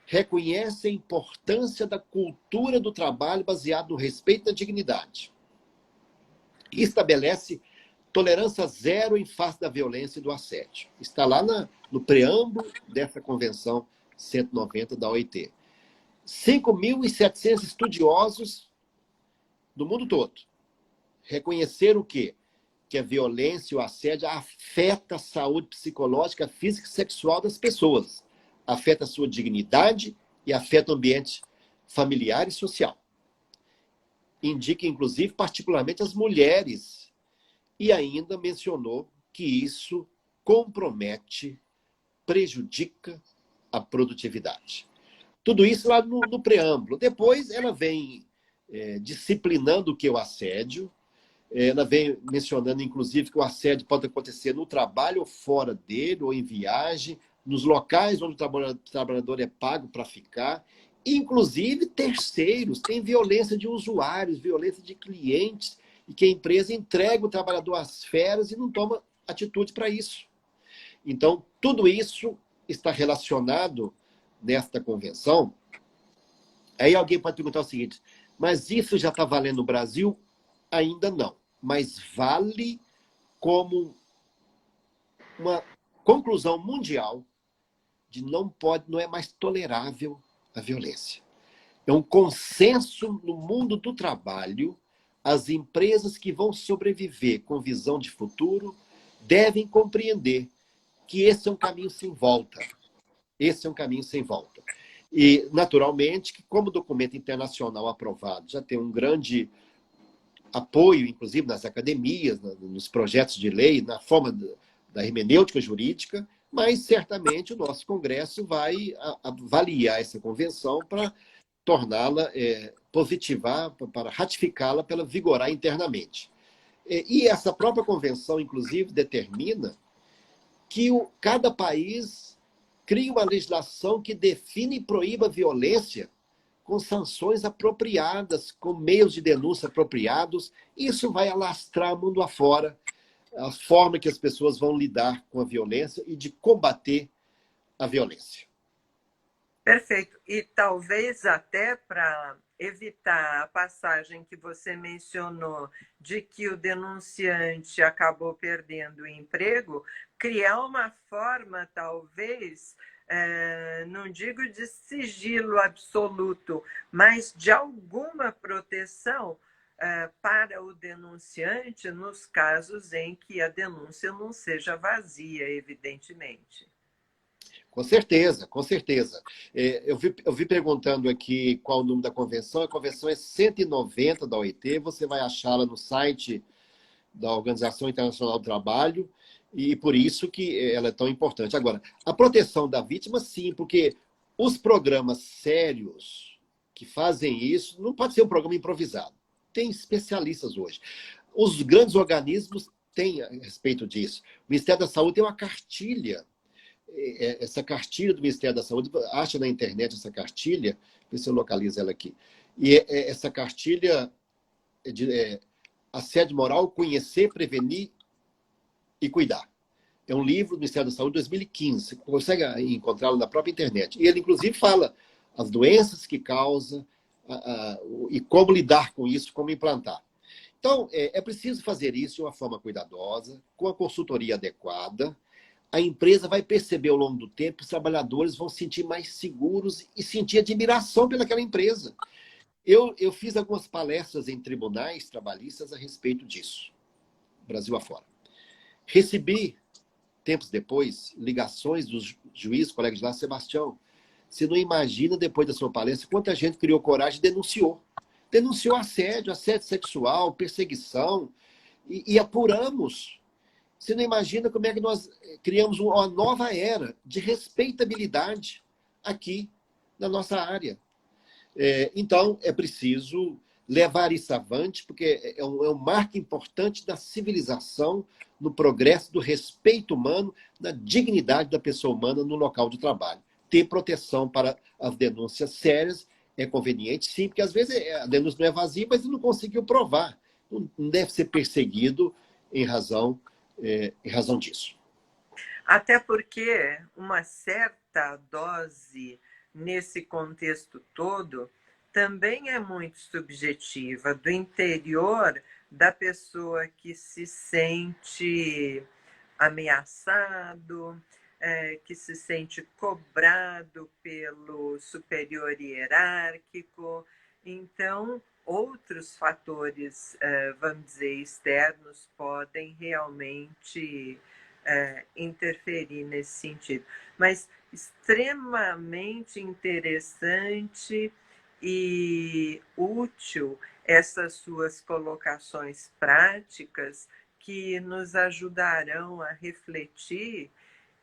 Reconhece a importância da cultura do trabalho baseado no respeito e na dignidade. E estabelece tolerância zero em face da violência e do assédio. Está lá no preâmbulo dessa Convenção 190 da OIT. 5.700 estudiosos do mundo todo reconheceram o quê? Que a violência e o assédio afeta a saúde psicológica, física e sexual das pessoas. Afeta a sua dignidade e afeta o ambiente familiar e social. Indica, inclusive, particularmente as mulheres. E ainda mencionou que isso compromete, prejudica a produtividade. Tudo isso lá no preâmbulo. Depois ela vem disciplinando o que é o assédio. Ela vem mencionando, inclusive, que o assédio pode acontecer no trabalho ou fora dele, ou em viagem, nos locais onde o trabalhador é pago para ficar, inclusive terceiros. Tem violência de usuários, violência de clientes, e que a empresa entrega o trabalhador às feras e não toma atitude para isso. Então, tudo isso está relacionado nesta convenção. Aí alguém pode perguntar o seguinte: mas isso já está valendo no Brasil? Ainda não, mas vale como uma conclusão mundial de não é mais tolerável a violência. É um consenso no mundo do trabalho. As empresas que vão sobreviver com visão de futuro devem compreender que esse é um caminho sem volta. Esse é um caminho sem volta. E, naturalmente, que como documento internacional aprovado já tem um grande apoio, inclusive, nas academias, nos projetos de lei, na forma da hermenêutica jurídica, mas certamente o nosso Congresso vai avaliar essa convenção para torná-la, positivar, para ratificá-la, para ela vigorar internamente. E essa própria convenção, inclusive, determina que cada país crie uma legislação que define e proíba a violência com sanções apropriadas, com meios de denúncia apropriados. Isso vai alastrar mundo afora a forma que as pessoas vão lidar com a violência e de combater a violência. Perfeito. E talvez até para evitar a passagem que você mencionou de que o denunciante acabou perdendo o emprego, criar uma forma, talvez, não digo de sigilo absoluto, mas de alguma proteção para o denunciante nos casos em que a denúncia não seja vazia, evidentemente. Com certeza, com certeza. Eu vi perguntando aqui qual o número da convenção. A convenção é 190 da OIT. Você vai achá-la no site da Organização Internacional do Trabalho e por isso que ela é tão importante. Agora, a proteção da vítima, sim, porque os programas sérios que fazem isso não pode ser um programa improvisado. Tem especialistas hoje. Os grandes organismos têm a respeito disso. O Ministério da Saúde tem uma cartilha. Essa cartilha do Ministério da Saúde, acha na internet essa cartilha, ver se eu localizo ela aqui. E essa cartilha é de assédio moral, conhecer, prevenir e cuidar. É um livro do Ministério da Saúde de 2015. Você consegue encontrá-lo na própria internet. E ele, inclusive, fala as doenças que causa e como lidar com isso, como implantar. Então, é preciso fazer isso de uma forma cuidadosa, com a consultoria adequada. A empresa vai perceber ao longo do tempo que os trabalhadores vão se sentir mais seguros e sentir admiração pelaquela empresa. Eu fiz algumas palestras em tribunais trabalhistas a respeito disso, Brasil afora. Recebi, tempos depois, ligações dos juízes, colegas de lá, Sebastião, você não imagina, depois da sua palestra, quanta gente criou coragem e denunciou. Denunciou assédio sexual, perseguição, e apuramos. Você não imagina como é que nós criamos uma nova era de respeitabilidade aqui na nossa área. Então, é preciso levar isso avante, porque é um marco importante da civilização, no progresso do respeito humano, na dignidade da pessoa humana no local de trabalho. Ter proteção para as denúncias sérias é conveniente, sim, porque às vezes a denúncia não é vazia, mas ele não conseguiu provar. Não deve ser perseguido em razão disso. Até porque uma certa dose nesse contexto todo também é muito subjetiva, do interior da pessoa que se sente ameaçado, que se sente cobrado pelo superior hierárquico. Então, outros fatores, vamos dizer, externos podem realmente interferir nesse sentido. Mas extremamente interessante e útil essas suas colocações práticas que nos ajudarão a refletir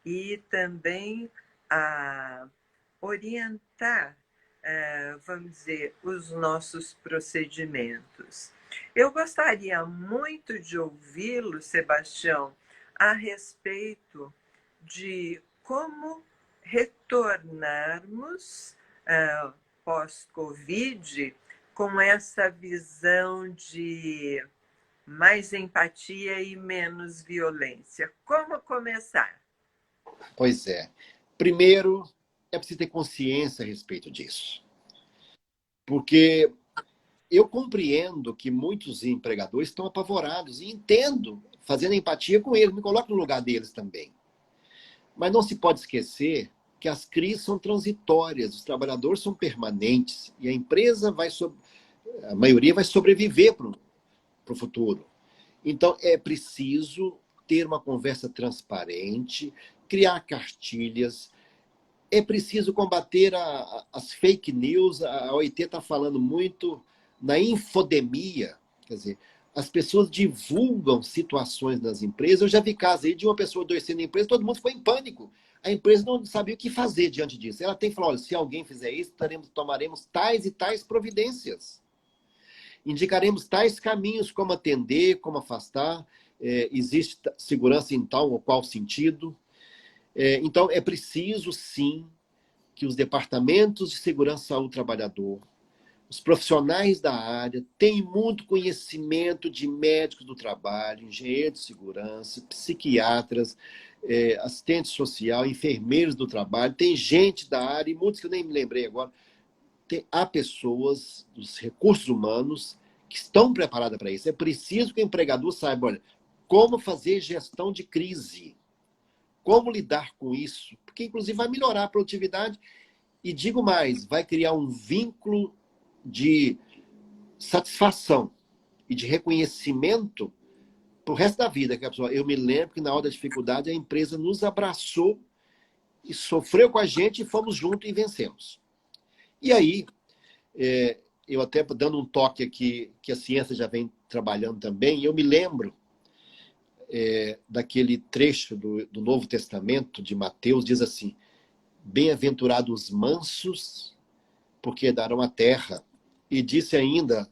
e também a orientar, vamos dizer, os nossos procedimentos. Eu gostaria muito de ouvi-lo, Sebastião, a respeito de como retornarmos pós-Covid com essa visão de mais empatia e menos violência. Como começar? Pois é. Primeiro, é preciso ter consciência a respeito disso. Porque eu compreendo que muitos empregadores estão apavorados e entendo, fazendo empatia com eles, me coloco no lugar deles também. Mas não se pode esquecer que as crises são transitórias, os trabalhadores são permanentes e a empresa a maioria vai sobreviver para o futuro. Então, é preciso ter uma conversa transparente, criar cartilhas, é preciso combater as fake news. A OIT está falando muito na infodemia, quer dizer, as pessoas divulgam situações nas empresas. Eu já vi casos aí de uma pessoa adoecendo na empresa, todo mundo ficou em pânico. A empresa não sabia o que fazer diante disso. Ela tem que falar, olha, se alguém fizer isso, tomaremos tais e tais providências. Indicaremos tais caminhos, como atender, como afastar. Existe segurança em tal ou qual sentido. Então, é preciso, sim, que os departamentos de segurança ao trabalhador, os profissionais da área têm muito conhecimento de médicos do trabalho, engenheiros de segurança, psiquiatras, assistente social, enfermeiros do trabalho, tem gente da área, e muitos que eu nem me lembrei agora. Há pessoas dos recursos humanos que estão preparadas para isso. É preciso que o empregador saiba, olha, como fazer gestão de crise, como lidar com isso, porque inclusive vai melhorar a produtividade e, digo mais, vai criar um vínculo de satisfação e de reconhecimento para o resto da vida. Que a pessoa, eu me lembro que na hora da dificuldade a empresa nos abraçou e sofreu com a gente e fomos juntos e vencemos. E aí, eu até dando um toque aqui, que a ciência já vem trabalhando também, eu me lembro daquele trecho do Novo Testamento, de Mateus, diz assim, bem-aventurados os mansos, porque darão a terra. E disse ainda,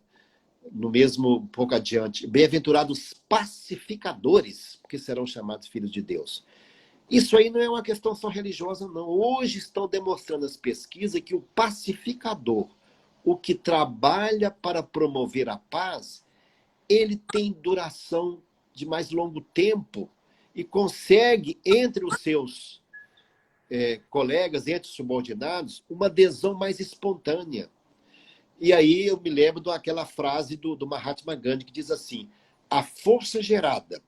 no mesmo, um pouco adiante, bem-aventurados pacificadores, porque serão chamados filhos de Deus. Isso aí não é uma questão só religiosa, não. Hoje estão demonstrando as pesquisas que o pacificador, o que trabalha para promover a paz, ele tem duração de mais longo tempo e consegue, entre os seus colegas, entre os subordinados, uma adesão mais espontânea. E aí eu me lembro daquela frase do Mahatma Gandhi que diz assim, a força gerada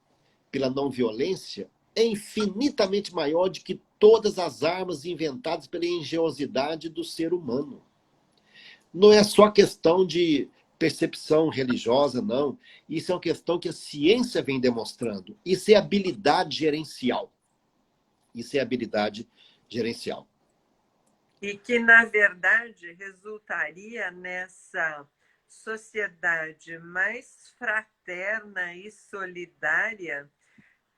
pela não violência é infinitamente maior do que todas as armas inventadas pela engenhosidade do ser humano. Não é só questão de percepção religiosa, não. Isso é uma questão que a ciência vem demonstrando. Isso é habilidade gerencial. Isso é habilidade gerencial. E que, na verdade, resultaria nessa sociedade mais fraterna e solidária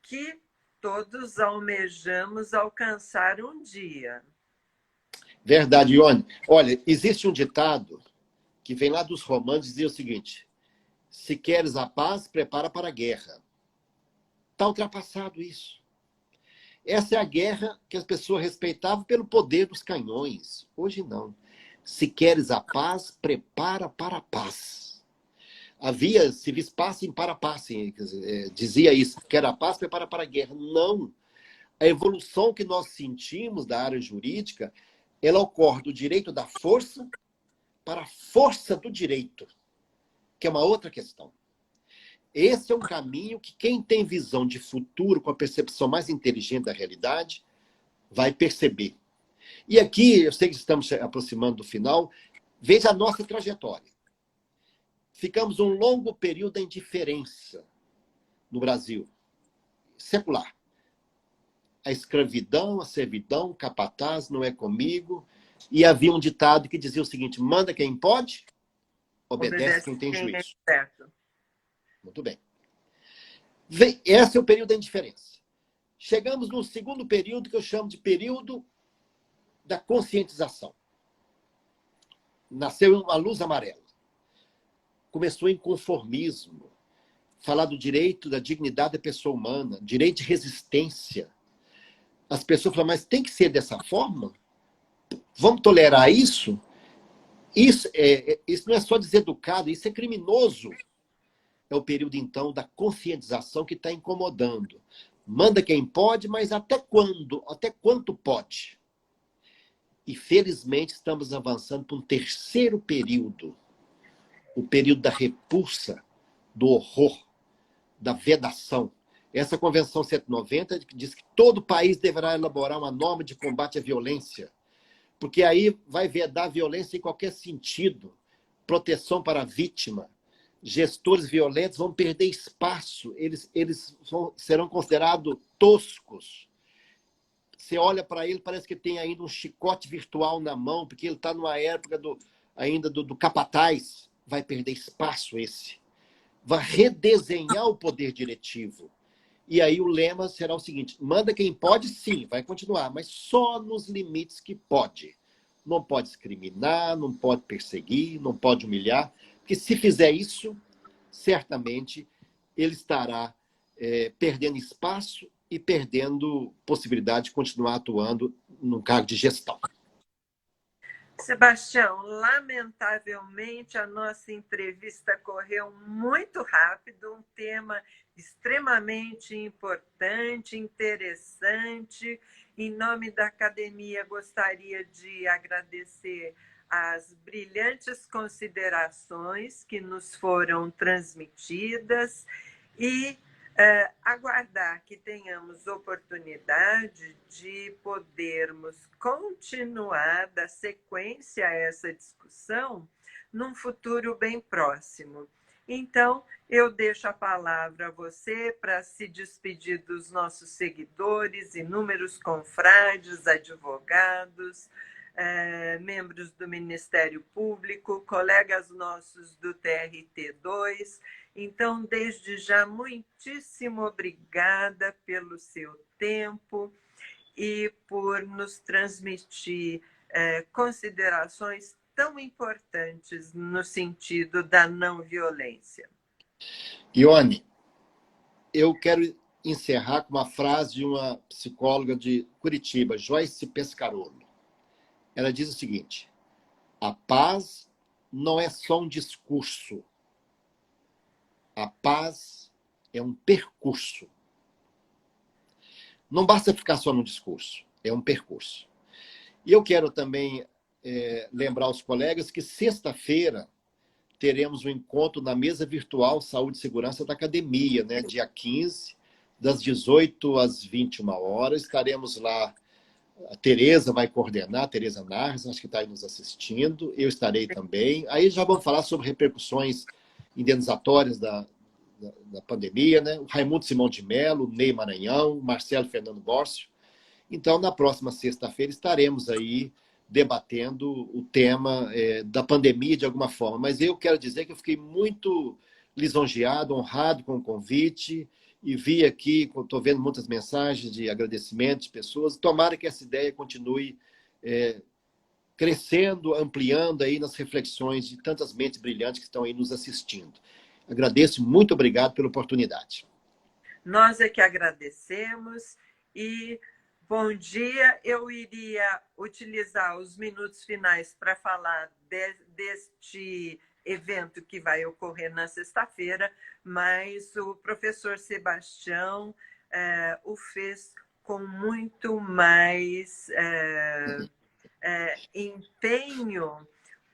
que todos almejamos alcançar um dia. Verdade, Ione. Olha, existe um ditado que vem lá dos romanos e dizia o seguinte, se queres a paz, prepara para a guerra. Está ultrapassado isso. Essa é a guerra que as pessoas respeitavam pelo poder dos canhões. Hoje não. Se queres a paz, prepara para a paz. Havia civis pacem para pacem, dizia isso. Quer a paz, prepara para a guerra. Não. A evolução que nós sentimos da área jurídica, ela ocorre do direito da força para a força do direito, que é uma outra questão. Esse é um caminho que quem tem visão de futuro, com a percepção mais inteligente da realidade, vai perceber. E aqui, eu sei que estamos se aproximando do final, veja a nossa trajetória. Ficamos um longo período da indiferença no Brasil, secular. A escravidão, a servidão, capataz, não é comigo. E havia um ditado que dizia o seguinte, manda quem pode, obedece quem tem juízo. Certo. Muito bem. Esse é o período da indiferença. Chegamos no segundo período, que eu chamo de período da conscientização. Nasceu a luz amarela. Começou o inconformismo. Falar do direito, da dignidade da pessoa humana, direito de resistência. As pessoas falam, mas tem que ser dessa forma? Vamos tolerar isso? Isso não é só deseducado, isso é criminoso. É o período, então, da conscientização que está incomodando. Manda quem pode, mas até quando? Até quanto pode? E, felizmente, estamos avançando para um terceiro período. O período da repulsa, do horror, da vedação. Essa Convenção 190 diz que todo país deverá elaborar uma norma de combate à violência, porque aí vai vedar violência em qualquer sentido. Proteção para a vítima. Gestores violentos vão perder espaço, eles serão considerados toscos. Você olha para ele, parece que tem ainda um chicote virtual na mão, porque ele está numa época ainda do capataz. Vai perder espaço esse. Vai redesenhar o poder diretivo. E aí o lema será o seguinte, manda quem pode, sim, vai continuar, mas só nos limites que pode. Não pode discriminar, não pode perseguir, não pode humilhar, porque se fizer isso, certamente ele estará perdendo espaço e perdendo possibilidade de continuar atuando no cargo de gestão. Sebastião, lamentavelmente a nossa entrevista correu muito rápido, um tema extremamente importante, interessante. Em nome da academia, gostaria de agradecer as brilhantes considerações que nos foram transmitidas e aguardar que tenhamos oportunidade de podermos continuar, dar sequência a essa discussão num futuro bem próximo. Então, eu deixo a palavra a você para se despedir dos nossos seguidores, inúmeros confrades, advogados, membros do Ministério Público, colegas nossos do TRT2. Então, desde já, muitíssimo obrigada pelo seu tempo e por nos transmitir considerações tão importantes no sentido da não violência. Ione, eu quero encerrar com uma frase de uma psicóloga de Curitiba, Joyce Pescarolo. Ela diz o seguinte: a paz não é só um discurso. A paz é um percurso. Não basta ficar só no discurso, é um percurso. E eu quero também lembrar aos colegas que sexta-feira teremos um encontro na mesa virtual Saúde e Segurança da Academia, né? Dia 15, das 18 às 21 horas. Estaremos lá. A Tereza vai coordenar, a Tereza Narres, acho que está aí nos assistindo. Eu estarei também. Aí já vamos falar sobre repercussões indenizatórias da pandemia, né? O Raimundo Simão de Mello, Ney Maranhão, Marcelo Fernando Bórcio. Então, na próxima sexta-feira, estaremos aí debatendo o tema da pandemia de alguma forma. Mas eu quero dizer que eu fiquei muito lisonjeado, honrado com o convite e vi aqui, estou vendo muitas mensagens de agradecimento de pessoas. Tomara que essa ideia continue crescendo, ampliando aí nas reflexões de tantas mentes brilhantes que estão aí nos assistindo. Agradeço, muito obrigado pela oportunidade. Nós é que agradecemos e bom dia. Eu iria utilizar os minutos finais para falar deste evento que vai ocorrer na sexta-feira, mas o professor Sebastião o fez com muito mais empenho,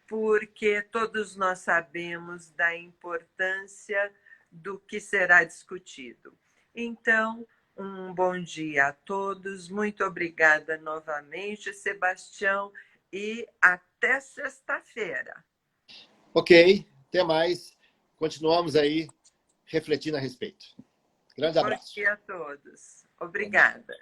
porque todos nós sabemos da importância do que será discutido. Então, um bom dia a todos, muito obrigada novamente, Sebastião, e até sexta-feira. Ok, até mais. Continuamos aí refletindo a respeito. Grande abraço. Bom dia a todos. Obrigada.